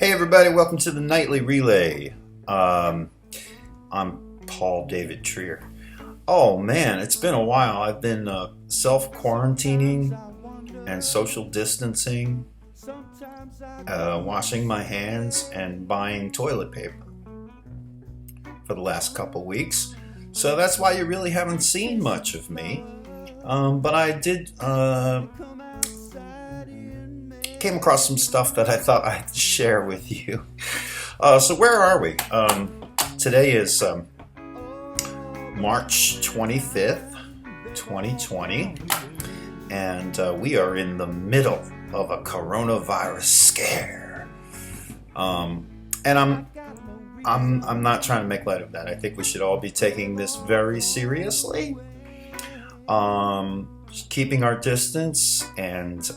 Hey everybody, welcome to the Nightly Relay. I'm Paul David Trier. Oh man, it's been a while. I've been self-quarantining and social distancing, washing my hands and buying toilet paper for the last couple weeks. So that's why you really haven't seen much of me. But I did came across some stuff that I thought I'd share with you. So where are we? Today is March 25th, 2020, and we are in the middle of a coronavirus scare. And I'm not trying to make light of that. I think we should all be taking this very seriously. Keeping our distance and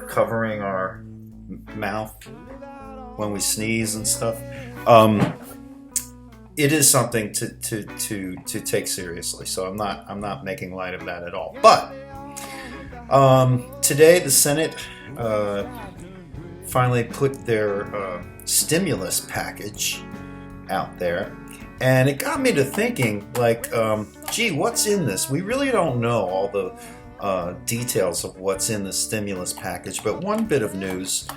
covering our mouth when we sneeze and stuff. It is something to take seriously. So I'm not making light of that at all. But today the Senate finally put their stimulus package out there, and it got me to thinking, like, gee, what's in this? We really don't know all the details of what's in the stimulus package, but one bit of news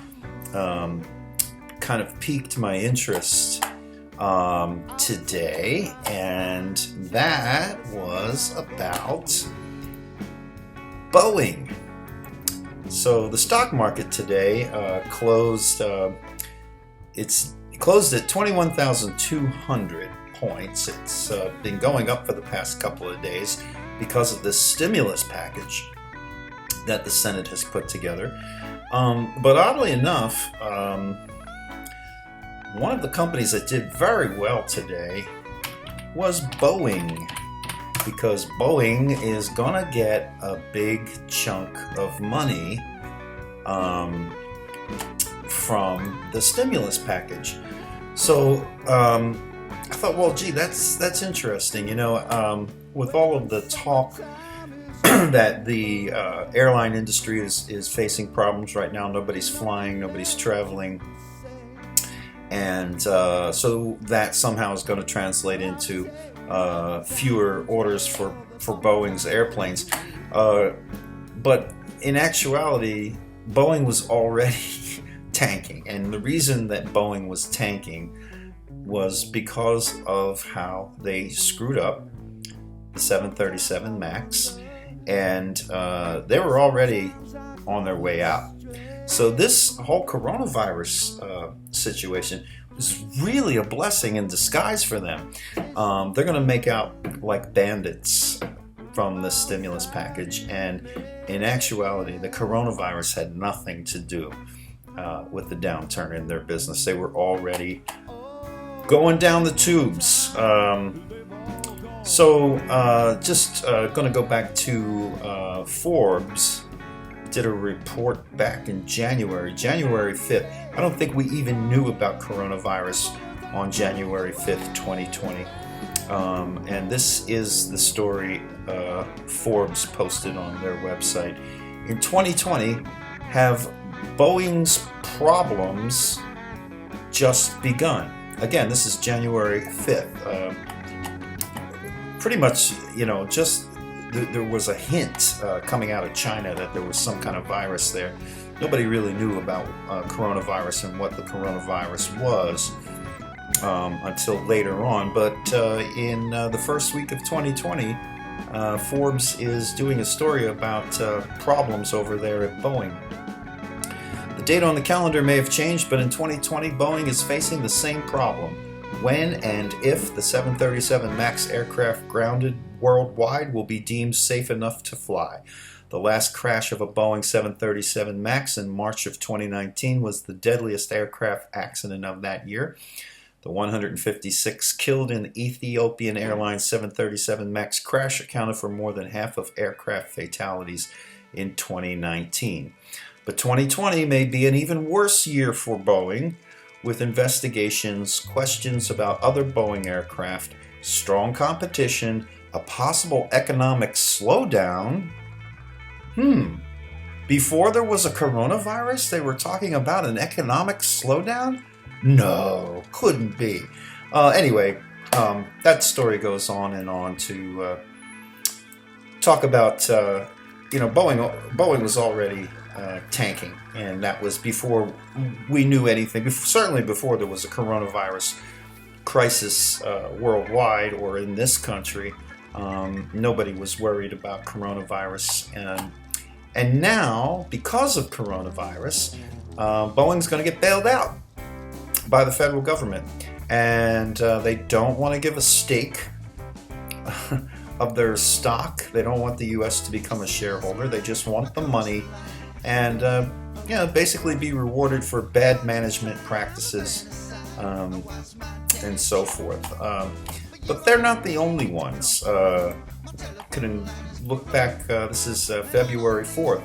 kind of piqued my interest today, and that was about Boeing. So the stock market today closed at 21,200 points. It's been going up for the past couple of days because of this stimulus package that the Senate has put together. But oddly enough, one of the companies that did very well today was Boeing, because Boeing is gonna get a big chunk of money from the stimulus package. So I thought, well, gee, that's interesting. With all of the talk that the airline industry is facing problems right now, nobody's flying, nobody's traveling, and so that somehow is going to translate into fewer orders for Boeing's airplanes. But in actuality, Boeing was already tanking, and the reason that Boeing was tanking was because of how they screwed up the 737 MAX, and they were already on their way out. So this whole coronavirus situation is really a blessing in disguise for them. They're going to make out like bandits from the stimulus package, and in actuality, the coronavirus had nothing to do with the downturn in their business. They were already going down the tubes. So just going to go back to Forbes. Did a report back in January 5th. I don't think we even knew about coronavirus on January 5th, 2020. And this is the story Forbes posted on their website. In 2020, have Boeing's problems just begun? Again, this is January 5th. Pretty much, just there was a hint coming out of China that there was some kind of virus there. Nobody really knew about coronavirus and what the coronavirus was until later on. But in the first week of 2020, Forbes is doing a story about problems over there at Boeing. The date on the calendar may have changed, but in 2020, Boeing is facing the same problem. When and if the 737 MAX aircraft grounded worldwide will be deemed safe enough to fly. The last crash of a Boeing 737 MAX in March of 2019 was the deadliest aircraft accident of that year. The 156 killed in the Ethiopian Airlines 737 MAX crash accounted for more than half of aircraft fatalities in 2019. But 2020 may be an even worse year for Boeing, with investigations, questions about other Boeing aircraft, strong competition, a possible economic slowdown, Before there was a coronavirus, they were talking about an economic slowdown? No, couldn't be. Anyway, that story goes on to talk about, Boeing was already tanking, and that was before we knew anything, certainly before there was a coronavirus crisis worldwide or in this country. Nobody was worried about coronavirus, and now, because of coronavirus, Boeing's going to get bailed out by the federal government, and they don't want to give a stake of their stock. They don't want the U.S. to become a shareholder. They just want the money and basically be rewarded for bad management practices and so forth. But they're not the only ones. Couldn't look back. This is February 4th.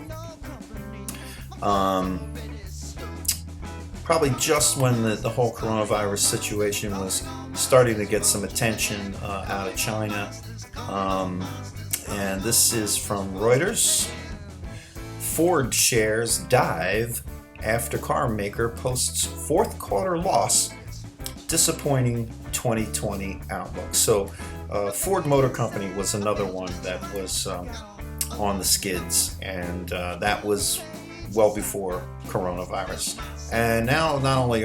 Probably just when the whole coronavirus situation was starting to get some attention out of China. And this is from Reuters. Ford shares dive after car maker posts fourth quarter loss, disappointing 2020 outlook. So Ford Motor Company was another one that was on the skids, and that was well before coronavirus. And now not only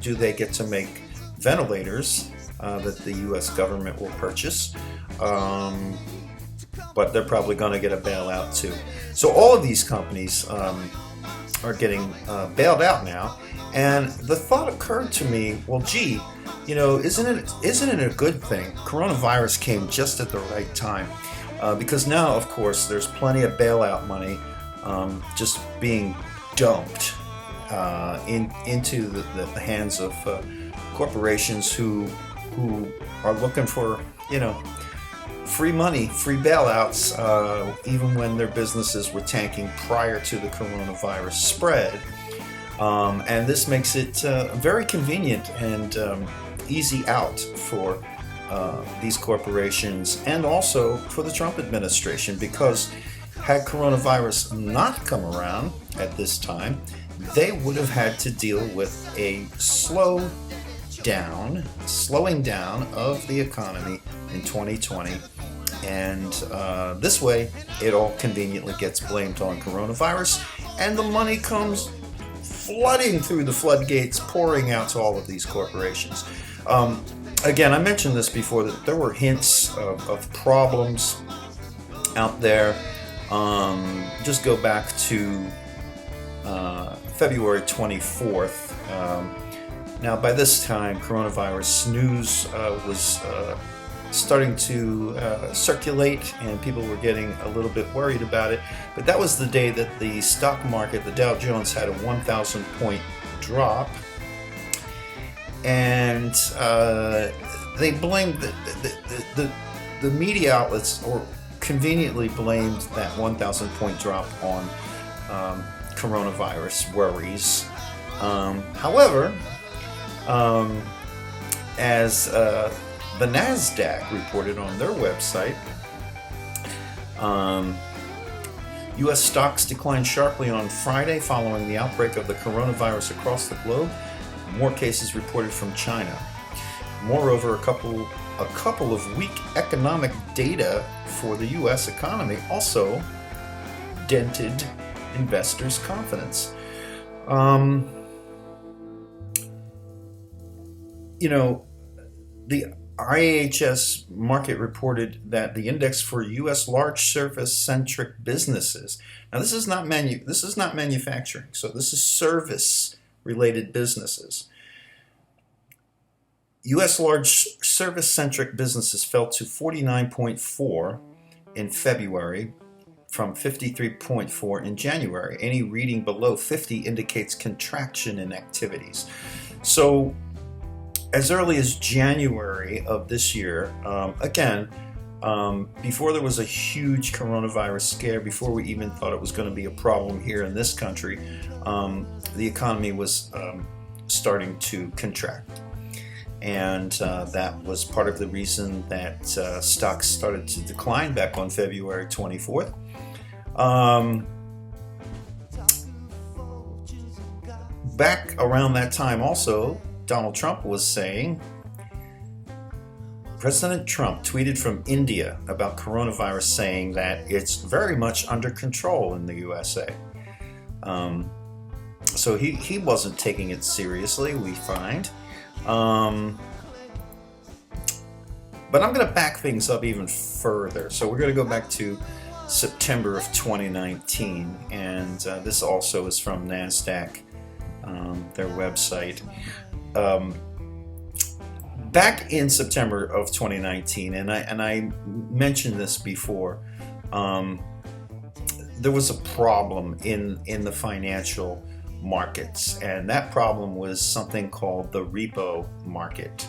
do they get to make ventilators that the U.S. government will purchase, but they're probably going to get a bailout too. So all of these companies are getting bailed out now, and the thought occurred to me, well, gee, isn't it a good thing? Coronavirus came just at the right time, because now, of course, there's plenty of bailout money just being dumped into the hands of corporations who are looking for, free money, free bailouts, even when their businesses were tanking prior to the coronavirus spread. And this makes it very convenient and easy out for these corporations, and also for the Trump administration, because had coronavirus not come around at this time, they would have had to deal with a slowing down of the economy in 2020. And this way, it all conveniently gets blamed on coronavirus, and the money comes flooding through the floodgates, pouring out to all of these corporations. Again, I mentioned this before, that there were hints of problems out there. Just go back to February 24th. Now, by this time, coronavirus news was starting to circulate, and people were getting a little bit worried about it. But that was the day that the stock market, the Dow Jones, had a 1,000 point drop, and they blamed the media outlets, or conveniently blamed that 1,000 point drop on coronavirus worries. However, as the NASDAQ reported on their website, U.S. stocks declined sharply on Friday following the outbreak of the coronavirus across the globe. More cases reported from China. Moreover, a couple of weak economic data for the U.S. economy also dented investors' confidence. The IHS Market reported that the index for U.S. large service-centric businesses. Now, this is not manufacturing, so this is service-related businesses. U.S. large service-centric businesses fell to 49.4 in February from 53.4 in January. Any reading below 50 indicates contraction in activities. So, as early as January of this year, before there was a huge coronavirus scare, before we even thought it was going to be a problem here in this country, the economy was starting to contract. And that was part of the reason that stocks started to decline back on February 24th. back around that time also, Donald Trump was saying, President Trump tweeted from India about coronavirus, saying that it's very much under control in the USA. So he wasn't taking it seriously, we find. But I'm going to back things up even further. So we're going to go back to September of 2019, and this also is from NASDAQ, their website. Back in September of 2019, and I mentioned this before, there was a problem in the financial markets, and that problem was something called the repo market.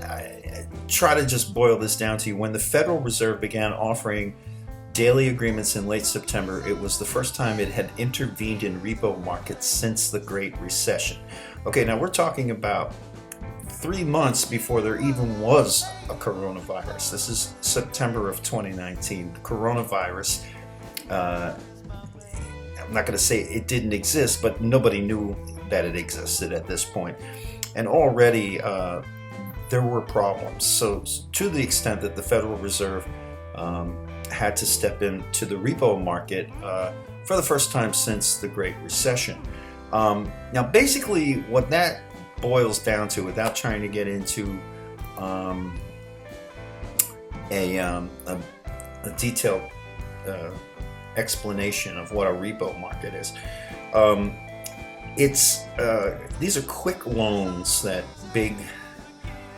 I try to just boil this down to you. When the Federal Reserve began offering daily agreements in late September, it was the first time it had intervened in repo markets since the Great Recession. Okay, now we're talking about 3 months before there even was a coronavirus. This is September of 2019. The coronavirus, I'm not going to say it didn't exist, but nobody knew that it existed at this point. And already there were problems. So to the extent that the Federal Reserve had to step into the repo market for the first time since the Great Recession. Now, basically, what that boils down to, without trying to get into a detailed explanation of what a repo market is, these are quick loans that big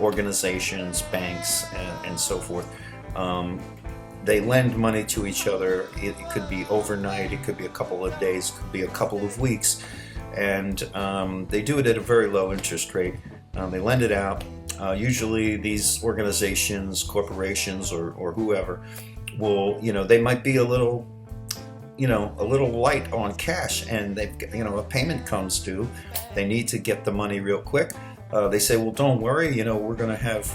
organizations, banks, and so forth, they lend money to each other. It could be overnight, it could be a couple of days, it could be a couple of weeks, and they do it at a very low interest rate. They lend it out. Usually these organizations, corporations, or whoever will, they might be a little light on cash, and they've, a payment comes due. They need to get the money real quick. They say, well, don't worry, we're going to have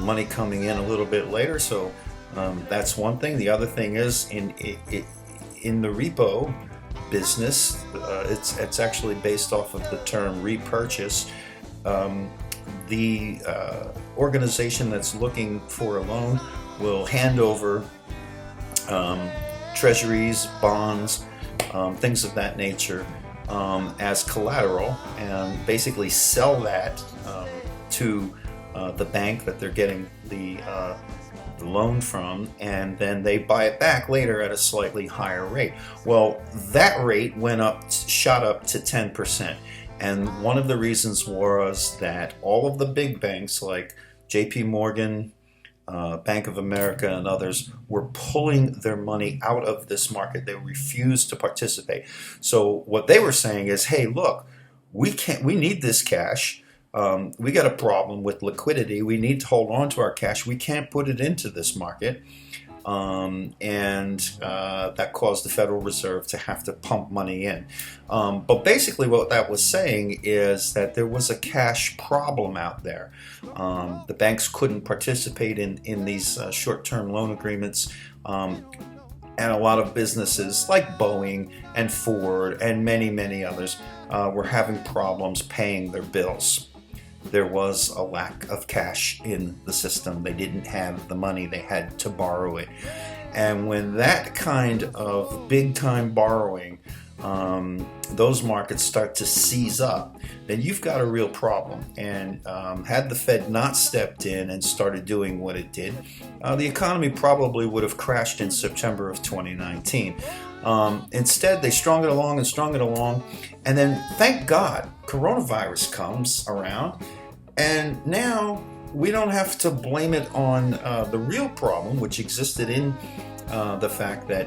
money coming in a little bit later. So that's one thing. The other thing is in the repo business, it's actually based off of the term repurchase. The organization that's looking for a loan will hand over treasuries, bonds, things of that nature as collateral, and basically sell that to the bank that they're getting the loan from, and then they buy it back later at a slightly higher rate. Well, that rate shot up to 10%. And one of the reasons was that all of the big banks like JP Morgan, Bank of America, and others were pulling their money out of this market. They refused to participate. So what they were saying is, hey, look, we need this cash. We got a problem with liquidity. We need to hold on to our cash. We can't put it into this market. And that caused the Federal Reserve to have to pump money in. But basically what that was saying is that there was a cash problem out there. The banks couldn't participate in these short-term loan agreements. And a lot of businesses like Boeing and Ford and many, many others were having problems paying their bills. There was a lack of cash in the system. They didn't have the money. They had to borrow it. And when that kind of big-time borrowing, those markets start to seize up, then you've got a real problem. And had the Fed not stepped in and started doing what it did, the economy probably would have crashed in September of 2019. Instead, they strung it along, and then, thank God, coronavirus comes around, and now we don't have to blame it on the real problem, which existed in the fact that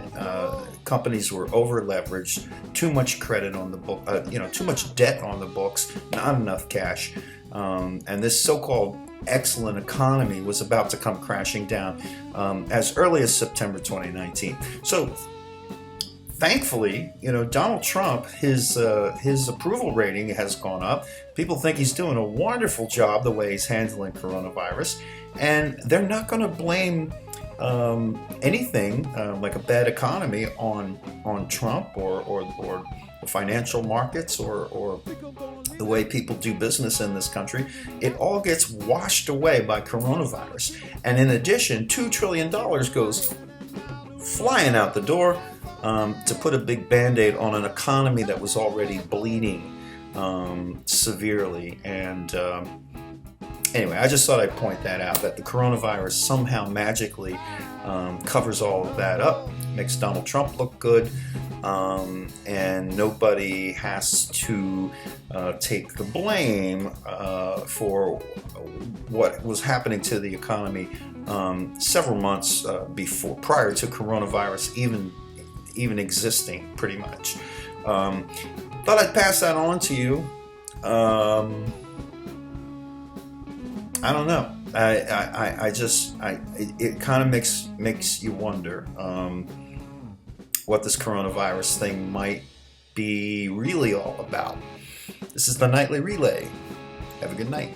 companies were over-leveraged, too much credit on the book, too much debt on the books, not enough cash, and this so-called excellent economy was about to come crashing down as early as September 2019. So, thankfully, Donald Trump, his approval rating has gone up. People think he's doing a wonderful job the way he's handling coronavirus, and they're not going to blame anything like a bad economy on Trump or the financial markets or the way people do business in this country. It all gets washed away by coronavirus. And in addition, $2 trillion goes flying out the door to put a big band-aid on an economy that was already bleeding severely. And anyway, I just thought I'd point that out, that the coronavirus somehow magically covers all of that up, makes Donald Trump look good, and nobody has to take the blame for what was happening to the economy several months prior to coronavirus even existing, pretty much. Thought I'd pass that on to you. I don't know. It kind of makes you wonder what this coronavirus thing might be really all about. This is the Nightly Relay. Have a good night.